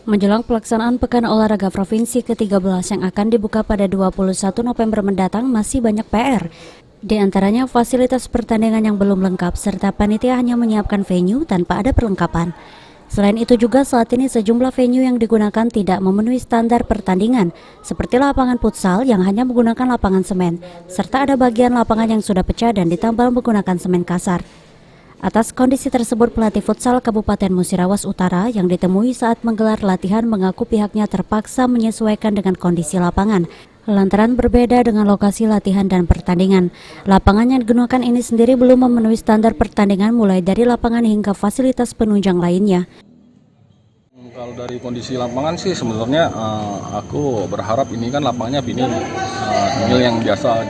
Menjelang pelaksanaan Pekan Olahraga Provinsi ke-13 yang akan dibuka pada 21 November mendatang masih banyak PR. Di antaranya fasilitas pertandingan yang belum lengkap serta panitia hanya menyiapkan venue tanpa ada perlengkapan. Selain itu juga saat ini sejumlah venue yang digunakan tidak memenuhi standar pertandingan, seperti lapangan futsal yang hanya menggunakan lapangan semen, serta ada bagian lapangan yang sudah pecah dan ditambal menggunakan semen kasar. Atas kondisi tersebut, pelatih futsal Kabupaten Musirawas Utara yang ditemui saat menggelar latihan mengaku pihaknya terpaksa menyesuaikan dengan kondisi lapangan, lantaran berbeda dengan lokasi latihan dan pertandingan. Lapangan yang digunakan ini sendiri belum memenuhi standar pertandingan mulai dari lapangan hingga fasilitas penunjang lainnya. Kalau dari kondisi lapangan sih sebenarnya aku berharap ini kan lapangannya vinil yang biasa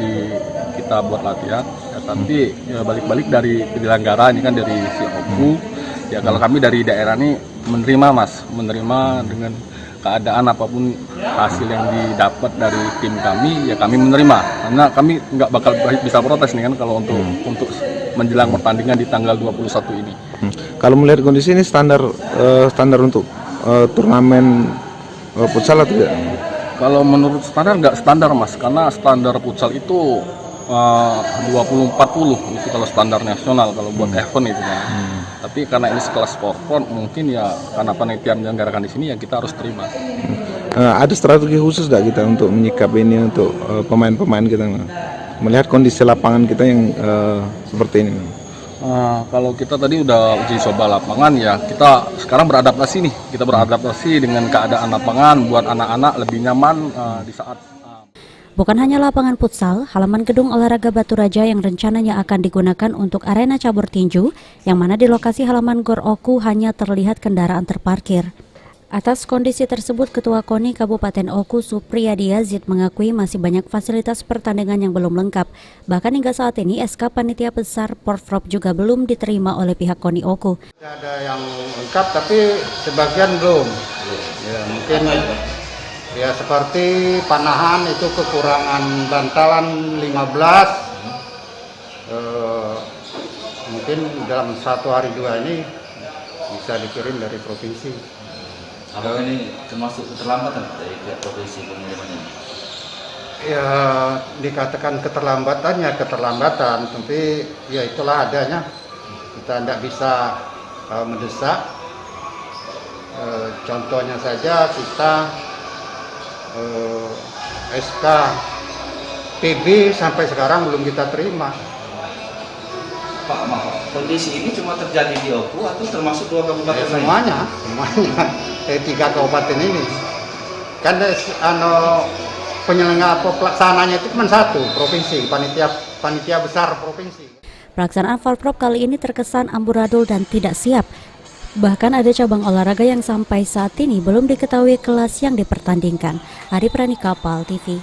kita buat latihan. Tapi ya balik-balik dari penyelenggara ini kan dari si OKU. Ya kalau kami dari daerah ini menerima dengan keadaan apapun hasil yang didapat dari tim kami, ya kami menerima. Karena kami nggak bakal bisa protes nih kan kalau untuk menjelang pertandingan di tanggal 21 ini. Kalau melihat kondisi ini standar untuk turnamen futsal atau tidak? Kalau menurut standar nggak standar Mas, karena standar futsal itu 20-40 itu kalau standar nasional kalau buat event itu kan. Tapi karena ini sekelas sport mungkin ya karena panitia menyelenggarakan di sini ya kita harus terima. Ada strategi khusus nggak kita untuk menyikapi ini untuk pemain-pemain kita melihat kondisi lapangan kita yang seperti ini? Kalau kita tadi udah uji coba lapangan ya kita sekarang beradaptasi nih. Kita beradaptasi dengan keadaan lapangan buat anak-anak lebih nyaman di saat. Bukan hanya lapangan futsal, halaman gedung olahraga Batu Raja yang rencananya akan digunakan untuk arena cabur tinju, yang mana di lokasi halaman Gor Oku hanya terlihat kendaraan terparkir. Atas kondisi tersebut, Ketua KONI Kabupaten Oku Supriyadi Yazid mengakui masih banyak fasilitas pertandingan yang belum lengkap. Bahkan hingga saat ini SK Panitia Besar Porprov juga belum diterima oleh pihak KONI Oku. Ada yang lengkap tapi sebagian belum. Ya, mungkin ya seperti panahan itu kekurangan bantalan 15. Mungkin dalam 1 hari 2 ini bisa dikirim dari provinsi. Apakah ini termasuk keterlambatan dari pihak provinsi pengirimannya? Ya dikatakan keterlambatan, tapi ya itulah adanya. Kita tidak bisa mendesak. Contohnya saja kita SK PB sampai sekarang belum kita terima. Pak, maaf, kondisi ini cuma terjadi di Oku atau termasuk 2 kabupaten lain? Semuanya 3 kabupaten ini. Kan penyelenggara pelaksananya itu cuma 1 provinsi, panitia besar provinsi. Pelaksanaan Porprov kali ini terkesan amburadul dan tidak siap. Bahkan ada cabang olahraga yang sampai saat ini belum diketahui kelas yang dipertandingkan. Ari Pranika, PAL TV.